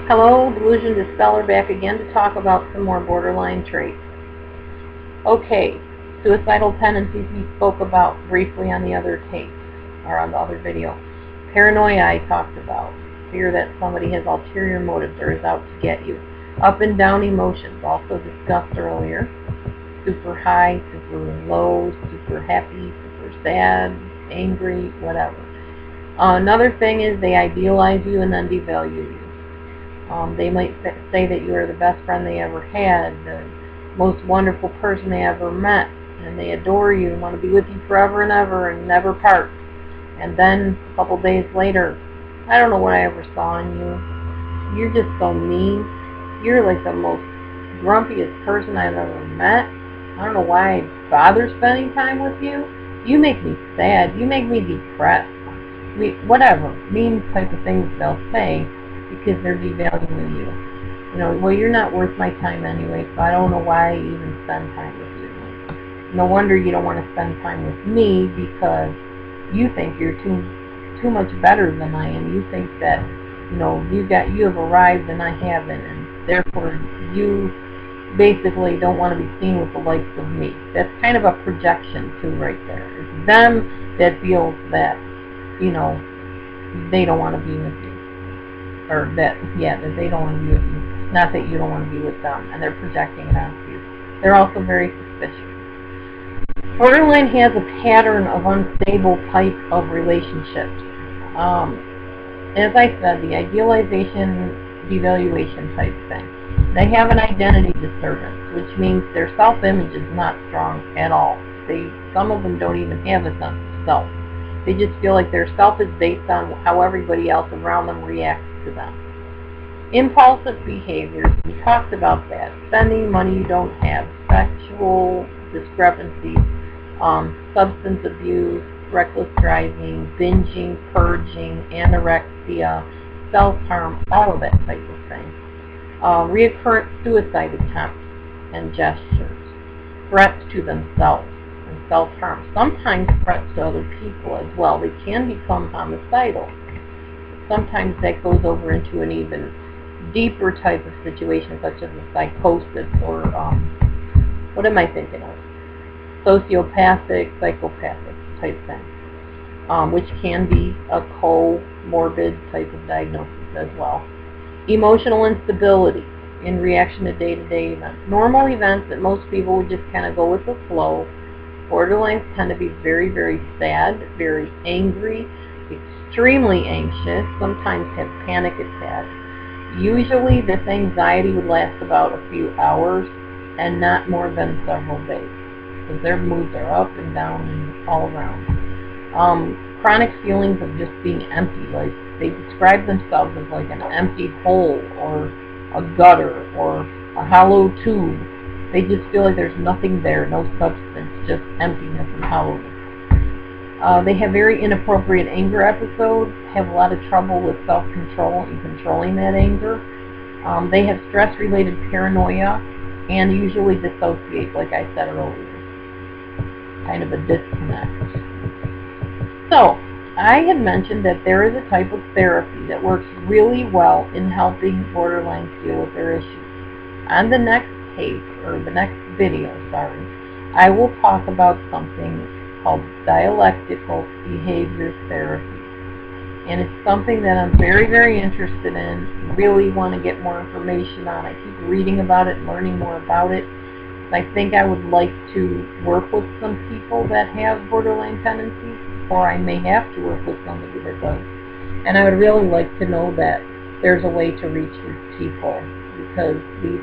Hello, Delusion Dispeller back again to talk about some more borderline traits. Okay, suicidal tendencies we spoke about briefly on the other tape, or on the other video. Paranoia I talked about. Fear that somebody has ulterior motives or is out to get you. Up and down emotions, also discussed earlier. Super high, super low, super happy, super sad, angry, whatever. Another thing is they idealize you and then devalue you. They might say that you are the best friend they ever had, the most wonderful person they ever met, and they adore you and want to be with you forever and ever and never part. And then a couple days later, I don't know what I ever saw in you. You're just so mean. You're like the most grumpiest person I've ever met. I don't know why I bother spending time with you. You make me sad. You make me depressed. Whatever. Mean type of things they'll say because they're devaluing you. You know, well, you're not worth my time anyway, so I don't know why I even spend time with you. No wonder you don't want to spend time with me because you think you're too much better than I am. You think that, you know, you have arrived and I haven't, and therefore you basically don't want to be seen with the likes of me. That's kind of a projection too right there. It's them that feels that, you know, they don't want to be with you. Or that they don't want to be with you. Not that you don't want to be with them, and they're projecting it onto you. They're also very suspicious. Borderline has a pattern of unstable type of relationships. As I said, the idealization, devaluation type thing. They have an identity disturbance, which means their self-image is not strong at all. Some of them don't even have a sense of self. They just feel like their self is based on how everybody else around them reacts to them. Impulsive behaviors, we talked about that. Spending money you don't have, sexual discrepancies, substance abuse, reckless driving, binging, purging, anorexia, self-harm, all of that type of thing. Reoccurrent suicide attempts and gestures, threats to themselves, and self-harm. Sometimes threats to other people as well. They can become homicidal. Sometimes that goes over into an even deeper type of situation, such as a psychosis or, what am I thinking of? Sociopathic, psychopathic type thing, which can be a comorbid type of diagnosis as well. Emotional instability in reaction to day-to-day events. Normal events that most people would just kind of go with the flow. Borderlines tend to be very, very sad, very angry, extremely anxious, sometimes have panic attacks. Usually this anxiety would last about a few hours and not more than several days, because their moods are up and down and all around. Chronic feelings of just being empty, like they describe themselves as like an empty hole or a gutter or a hollow tube. They just feel like there's nothing there, no substance, just emptiness and hollowness. They have very inappropriate anger episodes, have a lot of trouble with self-control and controlling that anger. They have stress-related paranoia and usually dissociate, like I said earlier. Kind of a disconnect. So, I had mentioned that there is a type of therapy that works really well in helping borderlines deal with their issues. On the next tape, or the next video, I will talk about something called dialectical behavior therapy. And it's something that I'm very, very interested in, really want to get more information on. I keep reading about it, learning more about it. I think I would like to work with some people that have borderline tendencies, or I may have to work with somebody that does. And I would really like to know that there's a way to reach these people, because these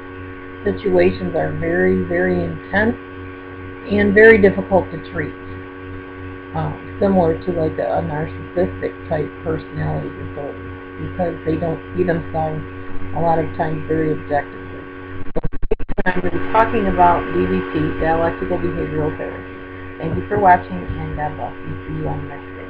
situations are very, very intense and very difficult to treat. Similar to like a narcissistic type personality disorder, because they don't see themselves a lot of times very objectively. So I'm going to be talking about DBT, dialectical behavioral therapy. Thank you for watching, and God bless you. See you on the next day.